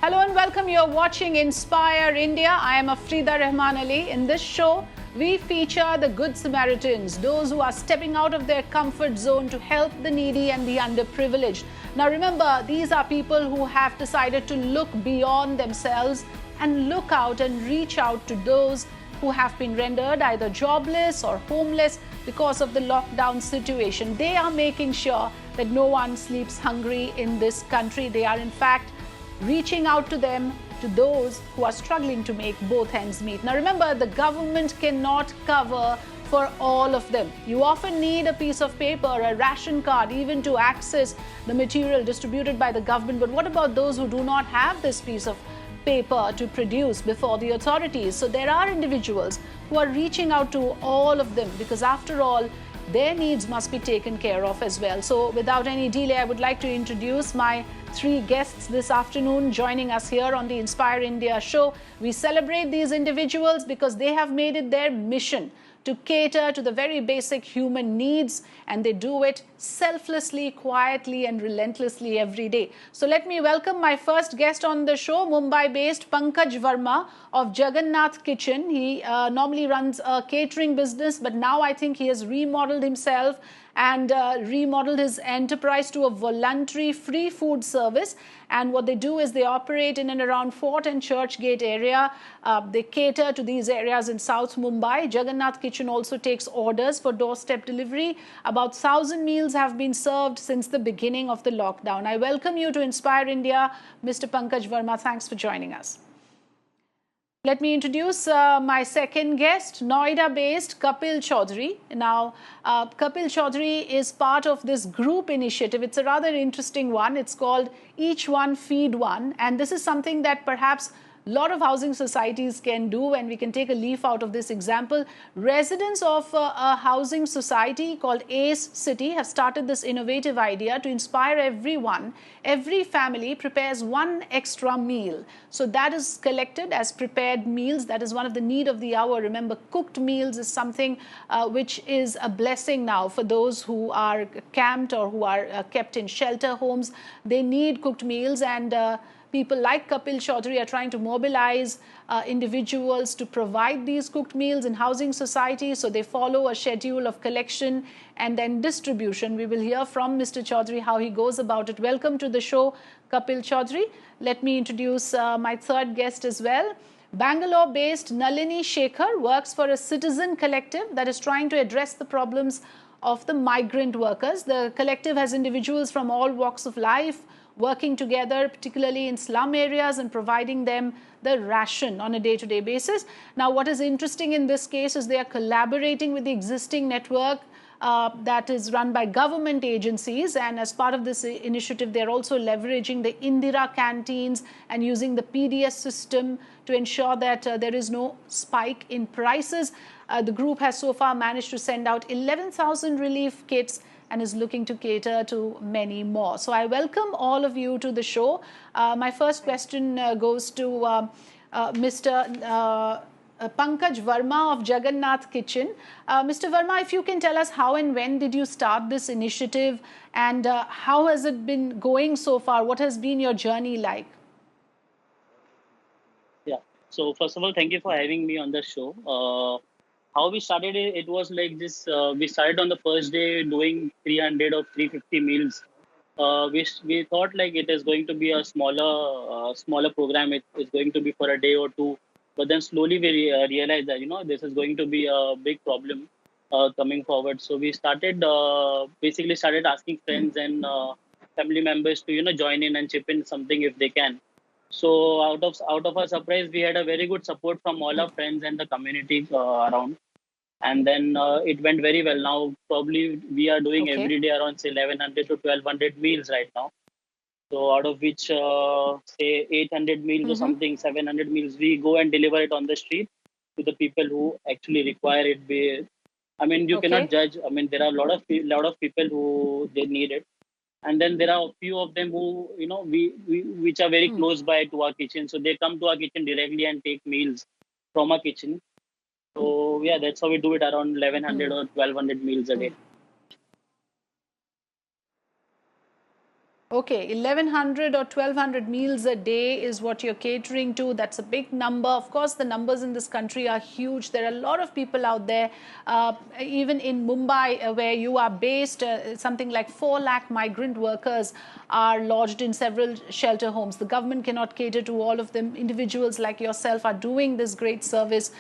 Hello and welcome. You're watching Inspire India. I am Afrida Rahman Ali. In this show, we feature the good Samaritans, those who are stepping out of their comfort zone to help the needy and the underprivileged. Now remember, these are people who have decided to look beyond themselves and look out and reach out to those who have been rendered either jobless or homeless because of the lockdown situation. They are making sure that no one sleeps hungry in this country. They are in fact reaching out to them, to those who are struggling to make both ends meet. Now remember, the government cannot cover for all of them. You often need a piece of paper, a ration card, even to access the material distributed by the government. But what about those who do not have this piece of paper to produce before the authorities? So there are individuals who are reaching out to all of them because after all, their needs must be taken care of as well. So without any delay, I would like to introduce my three guests this afternoon joining us here on the Inspire India show. We celebrate these individuals because they have made it their mission to cater to the very basic human needs, and they do it selflessly, quietly and relentlessly every day. So let me welcome my first guest on the show, Mumbai-based Pankaj Verma of Jagannath Kitchen. He normally runs a catering business, but now I think he has remodeled himself and remodeled his enterprise to a voluntary free food service. And what they do is they operate in and around Fort and Churchgate area. They cater to these areas in South Mumbai. Jagannath Kitchen also takes orders for doorstep delivery. About 1,000 meals have been served since the beginning of the lockdown. I welcome you to Inspire India, Mr. Pankaj Verma. Thanks for joining us. Let me introduce my second guest, Noida-based Kapil Chaudhary. Now, Kapil Chaudhary is part of this group initiative. It's a rather interesting one. It's called Each One Feed One. And this is something that perhaps a lot of housing societies can do, and we can take a leaf out of this example. Residents of a housing society called ACE City have started this innovative idea to inspire everyone. Every family prepares one extra meal. So that is collected as prepared meals. That is one of the need of the hour. Remember, cooked meals is something which is a blessing now for those who are camped or who are kept in shelter homes. They need cooked meals, and people like Kapil Chaudhary are trying to mobilize individuals to provide these cooked meals in housing societies. So they follow a schedule of collection and then distribution. We will hear from Mr. Chaudhary how he goes about it. Welcome to the show, Kapil Chaudhary. Let me introduce my third guest as well. Bangalore-based Nalini Shekhar works for a citizen collective that is trying to address the problems of the migrant workers. The collective has individuals from all walks of life working together, particularly in slum areas, and providing them the ration on a day-to-day basis. Now, what is interesting in this case is they are collaborating with the existing network that is run by government agencies, and as part of this initiative, they're also leveraging the Indira canteens and using the PDS system to ensure that there is no spike in prices. The group has so far managed to send out 11,000 relief kits and is looking to cater to many more. So I welcome all of you to the show. My first question goes to Mr. Pankaj Verma of Jagannath Kitchen. Mr. Verma, if you can tell us how and when did you start this initiative, and how has it been going so far? What has been your journey like? Yeah. So first of all, thank you for having me on the show. How we started it was like this. We started on the first day doing 300 or 350 meals. We thought like it is going to be a smaller program. It's going to be for a day or two. But then slowly we realized that this is going to be a big problem coming forward. So we started basically started asking friends and family members to join in and chip in something if they can. So out of our surprise, we had a very good support from all our friends and the community around, and then it went very well. Now probably we are doing Okay. every day around say 1,100 to 1,200 meals right now. So out of which say 800 meals or something, 700 meals, we go and deliver it on the street to the people who actually require it. I mean, you cannot Okay. judge. I mean, there are a lot of people who they need it, and then there are a few of them who we which are very close by to our kitchen, so they come to our kitchen directly and take meals from our kitchen. So yeah, that's how we do it, around 1,100 or 1,200 meals a day. Okay, 1100 or 1200 meals a day is what you're catering to. That's a big number. Of course, the numbers in this country are huge. There are a lot of people out there. Even in Mumbai, where you are based, something like 4 lakh migrant workers are lodged in several shelter homes. The government cannot cater to all of them. Individuals like yourself are doing this great service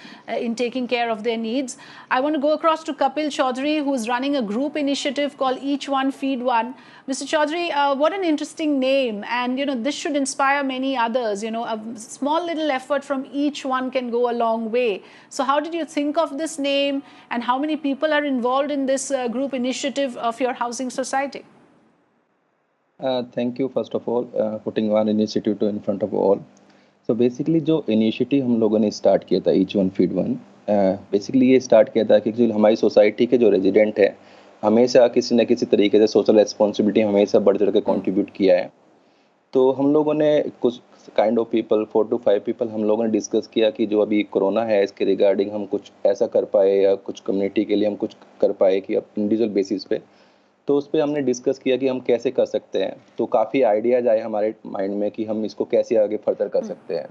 in taking care of their needs. I want to go across to Kapil Chaudhary, who's running a group initiative called Each One Feed One. Mr. Chaudhary, what an interesting name, and this should inspire many others. A small little effort from each one can go a long way. So how did you think of this name, and how many people are involved in this group initiative of your housing society? Thank you first of all putting one initiative to in front of all. So basically जो initiative हम लोगों ने start किया था each one feed one, basically ये start किया था कि जो हमारी सोसाइटी के जो रेजिडेंट है हमेशा किसी न किसी तरीके से सोशल रिस्पॉन्सिबिलिटी हमेशा बढ़ चढ़ के कंट्रीब्यूट किया है। तो हम लोगों ने कुछ kind of people 4 to 5 people हम लोगों ने डिस्कस किया कि जो अभी कोरोना है इसके रिगार्डिंग हम कुछ ऐसा कर पाए या कुछ कम्युनिटी के लिए हम कुछ कर पाए कि अब इंडिविजुअल बेसिस पे। तो उस पर हमने डिस्कस किया कि हम कैसे कर सकते हैं। तो काफ़ी आइडियाज आए हमारे माइंड में कि हम इसको कैसे आगे फर्दर कर सकते हैं।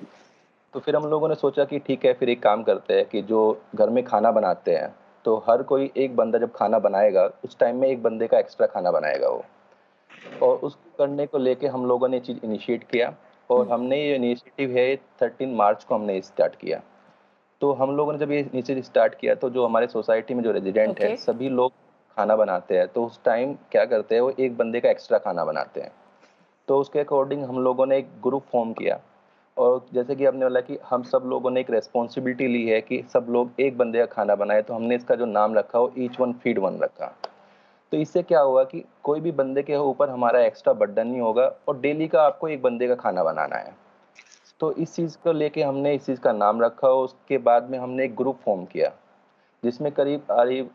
तो फिर हम लोगों ने सोचा कि ठीक है फिर एक काम करते हैं कि जो घर में खाना बनाते हैं तो हर कोई एक बंदा जब खाना बनाएगा उस टाइम में एक बंदे का एक्स्ट्रा खाना बनाएगा वो। और उस करने को लेके हम लोगों ने चीज़ इनिशिएट किया और हमने ये इनिशिएटिव है 13 मार्च को हमने स्टार्ट किया। तो हम लोगों ने जब ये इनिशिएटिव स्टार्ट किया तो जो हमारे सोसाइटी में जो रेजिडेंट है सभी लोग खाना बनाते हैं। तो उस टाइम क्या करते हैं वो एक बंदे का एक्स्ट्रा खाना बनाते हैं। तो उसके अकॉर्डिंग हम लोगों ने एक ग्रुप फॉर्म किया और जैसे कि आपने बोला कि हम सब लोगों ने एक रेस्पॉन्सिबिलिटी ली है कि सब लोग एक बंदे का खाना बनाए। तो हमने इसका जो नाम रखा वो ईच वन फीड वन रखा। तो इससे क्या हुआ कि कोई भी बंदे के ऊपर हमारा एक्स्ट्रा बर्डन नहीं होगा और डेली का आपको एक बंदे का खाना बनाना है। तो इस चीज़ को लेके हमने इस चीज़ का नाम रखा। उसके बाद में हमने एक ग्रुप फॉर्म किया जिसमें करीब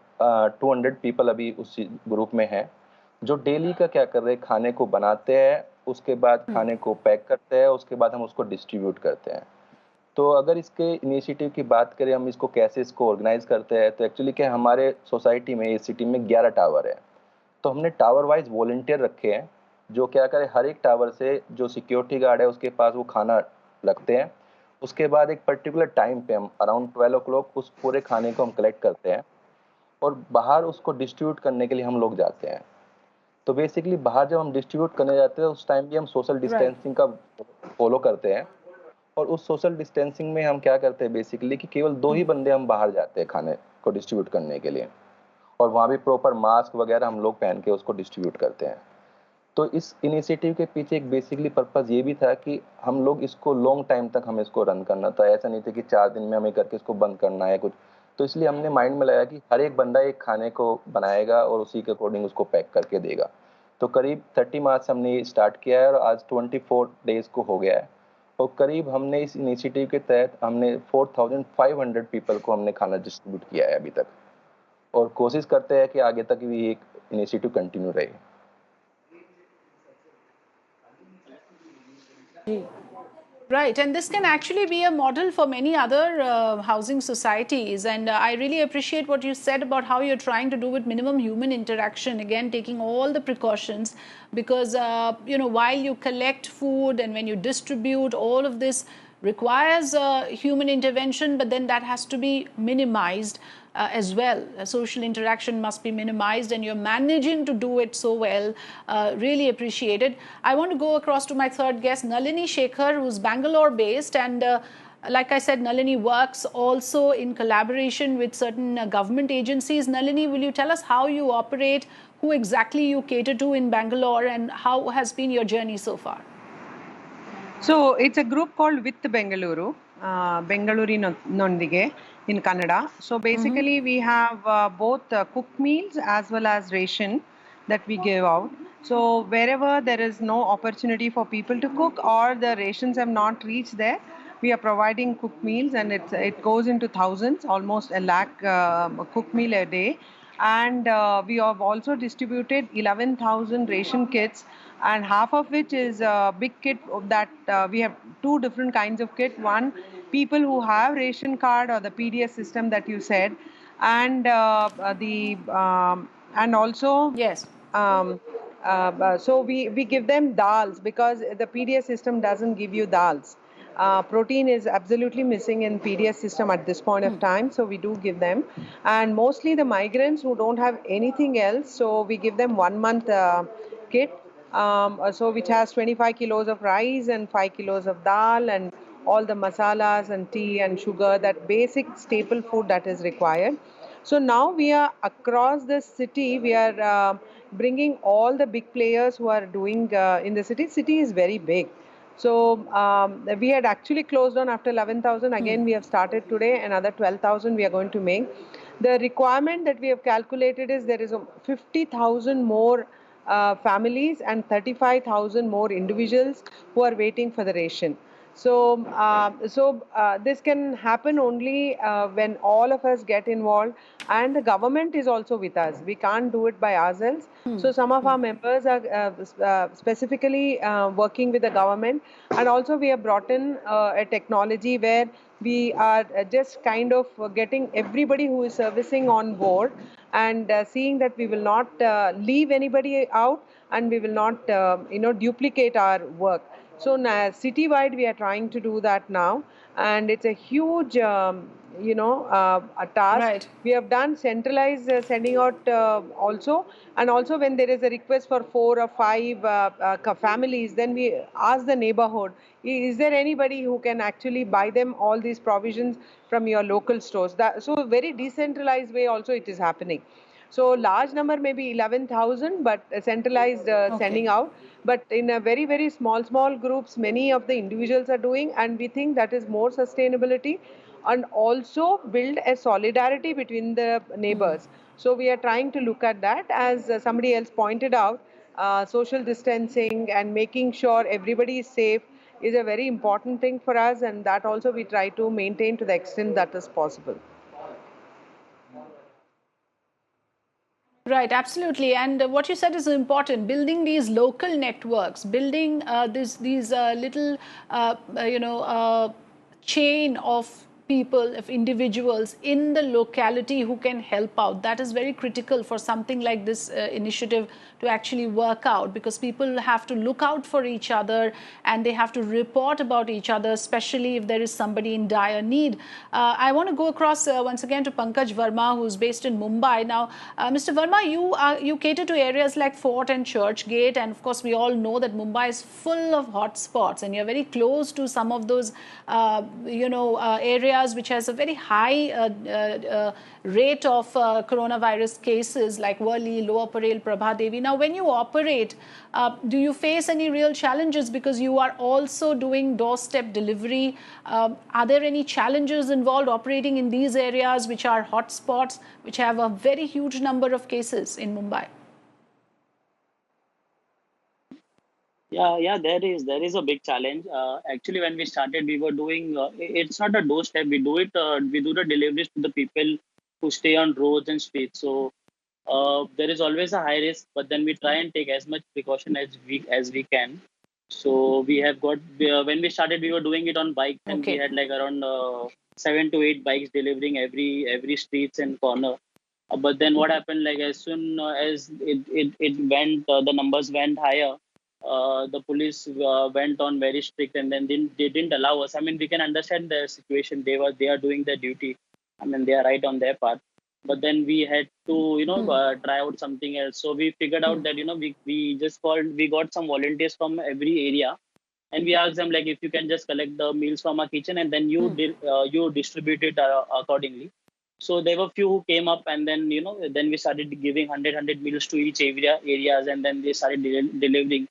200 पीपल अभी उस ग्रुप में हैं जो डेली का क्या कर रहे हैं खाने को बनाते हैं, उसके बाद खाने को पैक करते हैं, उसके बाद हम उसको डिस्ट्रीब्यूट करते हैं। तो अगर इसके इनिशिएटिव की बात करें हम इसको कैसे इसको ऑर्गेनाइज करते हैं तो एक्चुअली क्या हमारे सोसाइटी में इस सिटी में 11 टावर है। तो हमने टावर वाइज वॉलंटियर रखे हैं जो क्या करे हर एक टावर से जो सिक्योरिटी गार्ड है उसके पास वो खाना रखते हैं। उसके बाद एक पर्टिकुलर टाइम पे हम अराउंड 12 o'clock उस पूरे खाने को हम कलेक्ट करते हैं और बाहर उसको डिस्ट्रीब्यूट करने के लिए हम लोग जाते हैं। तो बेसिकली बाहर जब हम डिस्ट्रीब्यूट करने जाते हैं उस टाइम भी हम सोशल डिस्टेंसिंग का फॉलो करते हैं। और उस सोशल डिस्टेंसिंग में हम क्या करते हैं बेसिकली कि केवल 2 ही बंदे हम बाहर जाते हैं खाने को डिस्ट्रीब्यूट करने के लिए और वहाँ भी प्रॉपर मास्क वगैरह हम लोग पहन के उसको डिस्ट्रीब्यूट करते हैं। तो इस इनिशिएटिव के पीछे एक बेसिकली पर्पस ये भी था कि हम लोग इसको लॉन्ग टाइम तक हमें इसको रन करना था। ऐसा नहीं था कि 4 दिन में हमें करके इसको बंद करना है कुछ। तो इसलिए हमने माइंड में लगाया कि हर एक बंदा एक खाने को बनाएगा और उसी के अकॉर्डिंग उसको पैक करके देगा। तो करीब 30 मार्च से हमने स्टार्ट किया है और आज 24 डेज को हो गया है और करीब हमने इस इनिशिएटिव के तहत हमने 4500 पीपल को हमने खाना डिस्ट्रीब्यूट किया है अभी तक और कोशिश करते हैं कि आगे तक भी एक इनिशिएटिव कंटिन्यू रहे। Right, and this can actually be a model for many other housing societies. And I really appreciate what you said about how you're trying to do with minimum human interaction. Again, taking all the precautions, because while you collect food and when you distribute, all of this requires human intervention, but then that has to be minimized as well. Social interaction must be minimized, and you're managing to do it so well. Really appreciate it. I want to go across to my third guest, Nalini Shekhar, who's Bangalore based, and like I said, Nalini works also in collaboration with certain government agencies. Nalini, will you tell us how you operate, who exactly you cater to in Bangalore, and how has been your journey so far? So it's a group called WithBengaluru, Bengaluru Nandi in Kannada. So basically we have both cooked meals as well as ration that we give out. So wherever there is no opportunity for people to cook or the rations have not reached there, we are providing cooked meals, and it goes into thousands, almost a lakh cooked meal a day. And we have also distributed 11,000 ration kits, and half of which is a big kit that we have 2 different kinds of kit. One, people who have ration card or the PDS system that you said, and and also Yes. So we give them dals because the PDS system doesn't give you dals. Protein is absolutely missing in PDS system at this point of time, so we do give them. And mostly the migrants who don't have anything else, so we give them 1 month kit, so which has 25 kilos of rice and 5 kilos of dal and all the masalas and tea and sugar, that basic staple food that is required. So now we are across the city. We are bringing all the big players who are doing in the city. City is very big. So we had actually closed on after 11,000. Again, we have started today. Another 12,000 we are going to make. The requirement that we have calculated is there is 50,000 more families and 35,000 more individuals who are waiting for the ration. So this can happen only when all of us get involved, and the government is also with us. We can't do it by ourselves. So some of our members are specifically working with the government, and also we have brought in a technology where we are just kind of getting everybody who is servicing on board, and seeing that we will not leave anybody out, and we will not duplicate our work. So citywide, we are trying to do that now, and it's a huge, a task. Right. We have done centralized sending out also, and also when there is a request for 4 or 5 families, then we ask the neighborhood, is there anybody who can actually buy them all these provisions from your local stores? So very decentralized way also it is happening. So large number maybe 11,000, but centralized sending out. But in a very, very small groups, many of the individuals are doing, and we think that is more sustainability and also build a solidarity between the neighbors. So we are trying to look at that, as somebody else pointed out, social distancing and making sure everybody is safe is a very important thing for us, and that also we try to maintain to the extent that is possible. Right, absolutely. And what you said is important. Building these local networks, building these little, chain of people, of individuals in the locality who can help out. That is very critical for something like this initiative to actually work out, because people have to look out for each other and they have to report about each other, especially if there is somebody in dire need. I want to go across once again to Pankaj Verma, who's based in Mumbai. Now, Mr. Verma, you cater to areas like Fort and Churchgate, and of course we all know that Mumbai is full of hotspots, and you're very close to some of those areas which has a very high rate of coronavirus cases, like Worli, Lower Parel, Prabhadevi. Now, when you operate, do you face any real challenges, because you are also doing doorstep delivery? Are there any challenges involved operating in these areas which are hotspots, which have a very huge number of cases in Mumbai? Yeah, there is a big challenge. Actually, when we started, we were doing. It's not a doorstep. We do it. We do the deliveries to the people who stay on roads and streets. So there is always a high risk, but then we try and take as much precaution as we can. So we have got. When we started, we were doing it on bikes, and we Okay. had like around 7 to 8 bikes delivering every streets and corner. But then what happened? Like as soon as it went, the numbers went higher. The police went on very strict, and then they didn't allow us. I mean, we can understand the situation. They are doing their duty. I mean, they are right on their part. But then we had to try out something else. So we figured out that we got some volunteers from every area, and we asked them, like, if you can just collect the meals from our kitchen, and then you distribute it accordingly. So there were few who came up, and then then we started giving 100 meals to each areas, and then they started delivering.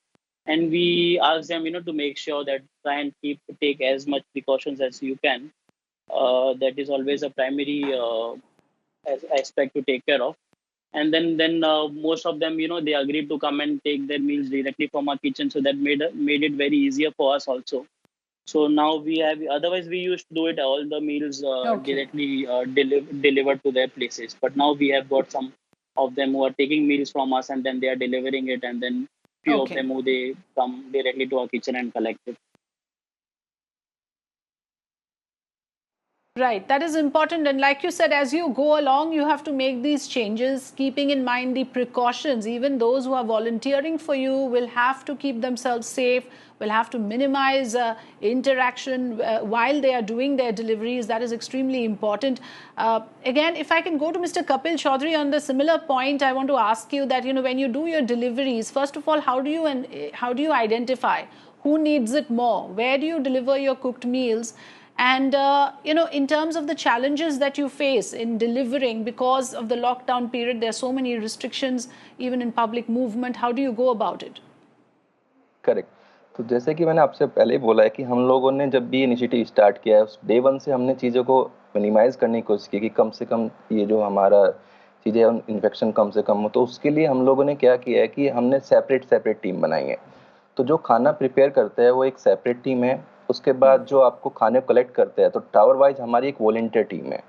And we asked them to make sure that try and take as much precautions as you can. That is always a primary aspect to take care of. And then most of them they agreed to come and take their meals directly from our kitchen, so that made it very easier for us also. So now we have. Otherwise, we used to do it all the meals Okay. directly delivered to their places. But now we have got some of them who are taking meals from us, and then they are delivering it, and then few of Okay. them who they come directly to our kitchen and collect it. Right, that is important. And like you said, as you go along, you have to make these changes, keeping in mind the precautions. Even those who are volunteering for you will have to keep themselves safe, will have to minimize interaction while they are doing their deliveries. That is extremely important. Again, if I can go to Mr. Kapil Chaudhary on the similar point, I want to ask you that, when you do your deliveries, first of all, how do you identify who needs it more? Where do you deliver your cooked meals? And, in terms of the challenges that you face in delivering because of the lockdown period, there are so many restrictions, even in public movement. How do you go about it? Correct. तो जैसे कि मैंने आपसे पहले ही बोला है कि हम लोगों ने जब भी इनिशिएटिव स्टार्ट किया है, उस डे वन से हमने चीज़ों को मिनिमाइज़ करने की कोशिश की कि कम से कम ये जो हमारा चीज़ें इन्फेक्शन कम से कम हो। तो उसके लिए हम लोगों ने क्या किया है कि हमने सेपरेट टीम बनाई है। तो जो खाना प्रिपेयर करते हैं वो एक सेपरेट टीम है। उसके बाद जो आपको खाने को कलेक्ट करते हैं, तो टावर वाइज हमारी एक वॉलंटियर टीम है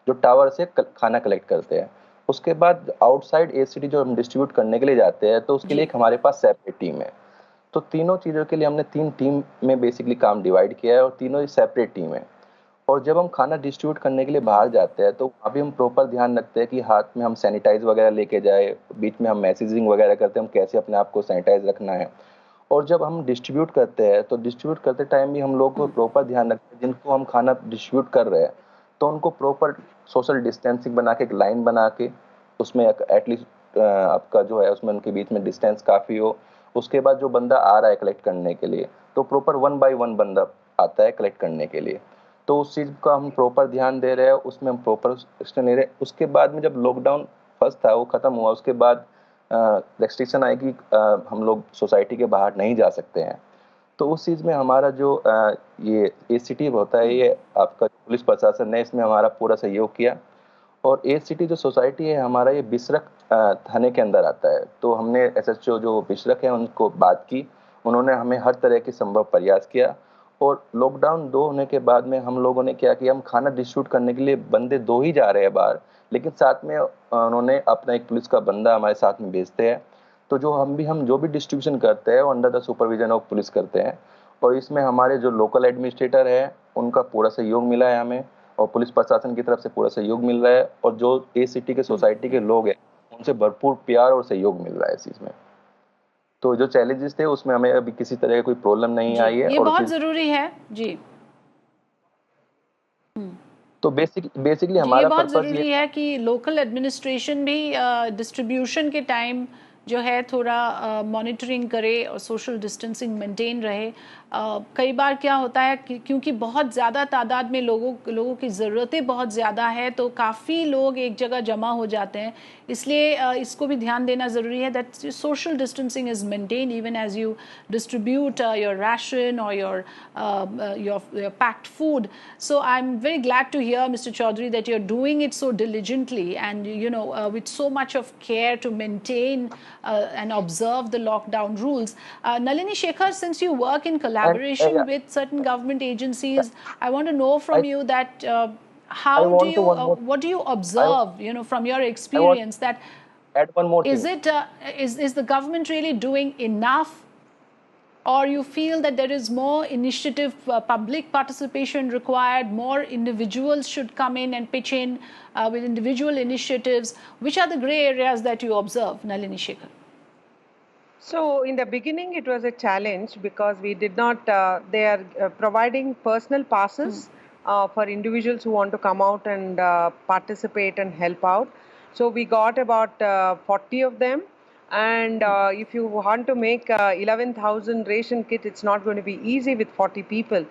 जो टावर से खाना कलेक्ट करते हैं। उसके बाद आउटसाइड एसीटी जो हम डिस्ट्रीब्यूट करने के लिए जाते हैं, तो उसके लिए एक हमारे पास सेपरेट टीम है। तो तीनों चीज़ों के लिए हमने 3 टीम में बेसिकली काम डिवाइड किया है और तीनों ही सेपरेट टीम है। और जब हम खाना डिस्ट्रीब्यूट करने के लिए बाहर जाते हैं, तो वहाँ भी हम प्रॉपर ध्यान रखते हैं कि हाथ में हम सैनिटाइज वगैरह लेके जाए। बीच में हम मैसेजिंग वगैरह करते हैं, हम कैसे अपने आप को सैनिटाइज रखना है। और जब हम डिस्ट्रीब्यूट करते हैं, तो डिस्ट्रीब्यूट करते टाइम भी हम लोग को प्रॉपर ध्यान रखते हैं जिनको हम खाना डिस्ट्रीब्यूट कर रहे हैं, तो उनको प्रॉपर सोशल डिस्टेंसिंग बना के एक लाइन बना के उसमें एटलीस्ट आपका जो है उसमें उनके बीच में डिस्टेंस काफ़ी हो। उसके बाद जो बंदा आ रहा है कलेक्ट करने के लिए, तो प्रॉपर 1 बाय 1 बंदा आता है कलेक्ट करने के लिए। तो उस चीज़ का हम प्रॉपर ध्यान दे रहे हैं, उसमें हम प्रॉपर एक्शन ले रहे हैं। उसके बाद में जब लॉकडाउन फर्स्ट था वो ख़त्म हुआ, उसके बाद रेस्ट्रिक्शन आई कि हम लोग सोसाइटी के बाहर नहीं जा सकते हैं। तो उस चीज़ में हमारा जो ये एसीटी होता है, ये आपका पुलिस प्रशासन ने इसमें हमारा पूरा सहयोग किया। और एसीटी जो सोसाइटी है हमारा, ये बिसरख थाने के अंदर आता है। तो हमने एसएचओ जो बिसरख है उनको बात की, उन्होंने हमें हर तरह की संभव प्रयास किया। और लॉकडाउन 2 होने के बाद में हम लोगों ने क्या किया, हम खाना डिस्ट्रीब्यूट करने के लिए बंदे 2 ही जा रहे हैं बाहर, लेकिन साथ में उन्होंने अपना एक पुलिस का बंदा हमारे साथ में भेजते हैं। तो हम जो भी डिस्ट्रीब्यूशन करते हैं वो under the supervision of police करते हैं। और इसमें हमारे जो लोकल एडमिनिस्ट्रेटर है उनका पूरा सहयोग मिला है हमें, और पुलिस प्रशासन की तरफ से पूरा सहयोग मिल रहा है। और जो ए सिटी के सोसाइटी के लोग हैं उनसे भरपूर प्यार और सहयोग मिल रहा है इस चीज़ में। तो जो चैलेंजेस थे उसमें हमें अभी किसी तरह की कोई प्रॉब्लम नहीं आई है। ये बहुत ज़रूरी है जी। तो बेसिकली हमारा ये बहुत पर्पस ज़रूरी है कि लोकल एडमिनिस्ट्रेशन भी डिस्ट्रीब्यूशन के टाइम जो है थोड़ा मॉनिटरिंग करे और सोशल डिस्टेंसिंग मेंटेन रहे। कई बार क्या होता है कि क्योंकि बहुत ज़्यादा तादाद में लोगों की ज़रूरतें बहुत ज़्यादा है, तो काफ़ी लोग एक जगह जमा हो जाते हैं। इसलिए इसको भी ध्यान देना ज़रूरी है that social distancing is maintain even as you distribute your ration और your packed food. So I'm very glad to hear, Mr. Chaudhary, that you're doing it so diligently and with so much of care to maintain and observe the lockdown rules. Nalini Shekhar, since you work in collaboration with certain government agencies, I want to know from you that what do you observe, from your experience, that add one more thing. Is the government really doing enough, or you feel that there is more initiative, public participation required, more individuals should come in and pitch in with individual initiatives? Which are the grey areas that you observe, Nalini Shekhar? So in the beginning, it was a challenge because we did not, they are providing personal passes for individuals who want to come out and participate and help out. So we got about 40 of them. And if you want to make 11,000 ration kit, it's not going to be easy with 40 people.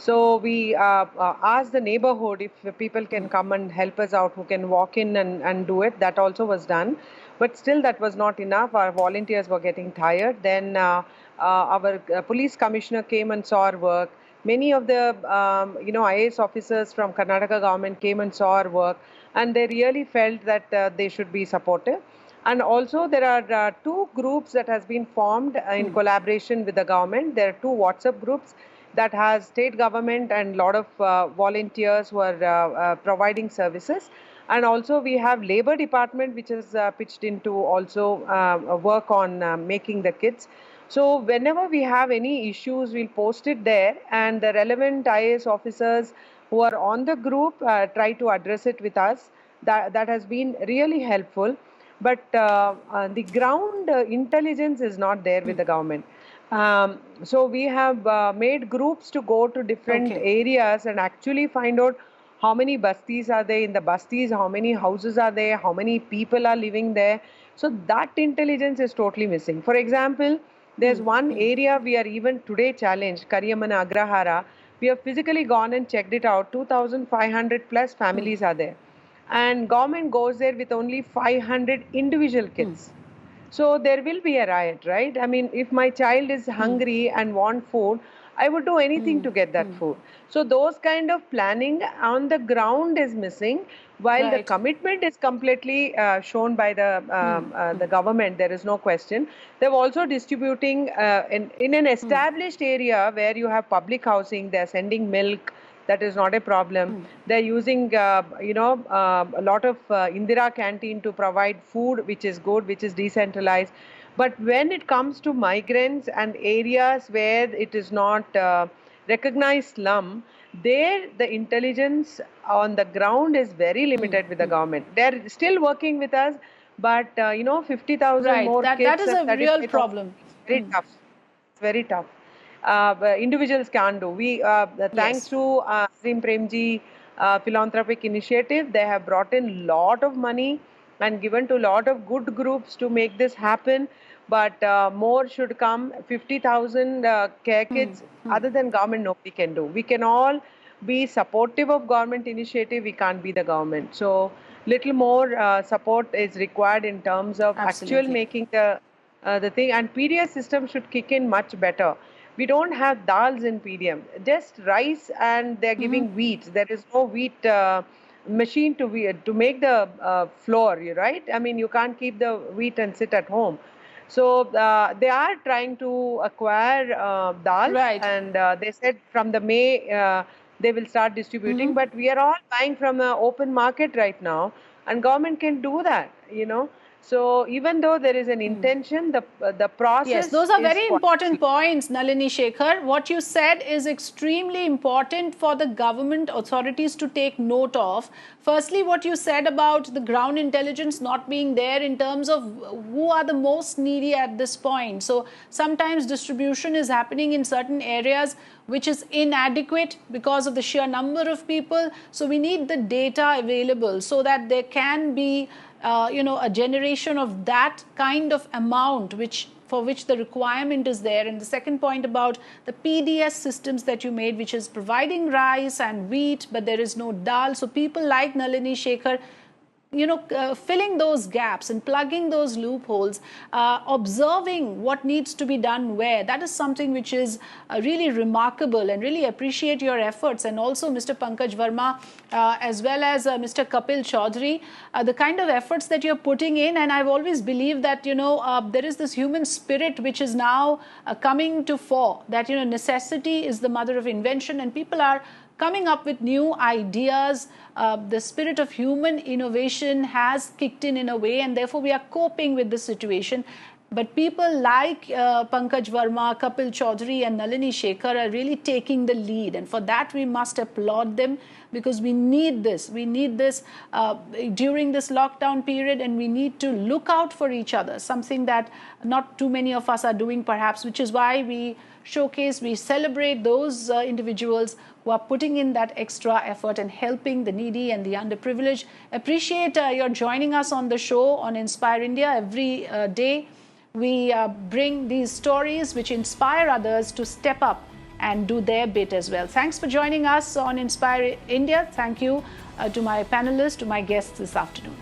So we asked the neighborhood if people can come and help us out, who can walk in and do it. That also was done. But still that was not enough. Our volunteers were getting tired. Then our police commissioner came and saw our work. Many of the IAS officers from Karnataka government came and saw our work, and they really felt that they should be supportive. And also there are 2 groups that has been formed in collaboration with the government. There are 2 WhatsApp groups that has state government and lot of volunteers who are providing services. And also we have labor department which is pitched into also work on making the kits. So whenever we have any issues, we'll post it there, and the relevant IAS officers who are on the group try to address it with us. That has been really helpful. But the ground intelligence is not there with the government. So we have made groups to go to different areas and actually find out how many bastis are there in the bastis, how many houses are there, how many people are living there. So that intelligence is totally missing. For example, there's one area we are even today challenged, Kariyamana Agrahara. We have physically gone and checked it out. 2,500 plus families are there. And government goes there with only 500 individual kids. So there will be a riot, right? I mean, if my child is hungry and want food, I would do anything to get that food. So those kind of planning on the ground is missing, while the commitment is completely shown by the government. There is no question. They're also distributing in an established area where you have public housing. They're sending milk. That is not a problem. They're using, a lot of Indira canteen to provide food, which is good, which is decentralized. But when it comes to migrants and areas where it is not recognized slum, there the intelligence on the ground is very limited with the government. They're still working with us, but 50,000 more kids. That is a real problem. Very tough. It's very tough. Individuals can't do. We, thanks to Srim Premji philanthropic initiative, they have brought in lot of money and given to lot of good groups to make this happen. But more should come. 50,000 care kids, other than government, nobody can do. We can all be supportive of government initiative. We can't be the government. So little more support is required in terms of actual making the thing. And PDS system should kick in much better. We don't have dals in PDM, just rice, and they're giving wheat. There is no wheat machine to make the flour, right? I mean, you can't keep the wheat and sit at home. So they are trying to acquire dal, and they said from the May they will start distributing. But we are all buying from the open market right now, and government can do that, So even though there is an intention, the process. Yes, those are very important points, Nalini Shekhar. What you said is extremely important for the government authorities to take note of. Firstly, what you said about the ground intelligence not being there in terms of who are the most needy at this point. So sometimes distribution is happening in certain areas which is inadequate because of the sheer number of people. So we need the data available so that there can be a generation of that kind of amount for which the requirement is there. And the second point about the PDS systems that you made, which is providing rice and wheat, but there is no dal. So people like Nalini Shekhar, filling those gaps and plugging those loopholes, observing what needs to be done where. That is something which is really remarkable, and really appreciate your efforts. And also Mr. Pankaj Verma, as well as Mr. Kapil Chaudhary, the kind of efforts that you're putting in. And I've always believed that, there is this human spirit which is now coming to fore, that, necessity is the mother of invention, and people are coming up with new ideas. The spirit of human innovation has kicked in a way, and therefore we are coping with the situation. But people like Pankaj Verma, Kapil Chaudhary and Nalini Shekhar are really taking the lead. And for that, we must applaud them, because we need this. We need this during this lockdown period, and we need to look out for each other, something that not too many of us are doing perhaps, which is why we showcase, we celebrate those individuals who are putting in that extra effort and helping the needy and the underprivileged. Appreciate your joining us on the show on Inspire India. Every day we bring these stories which inspire others to step up and do their bit as well. Thanks for joining us on Inspire India. Thank you to my panelists, to my guests this afternoon.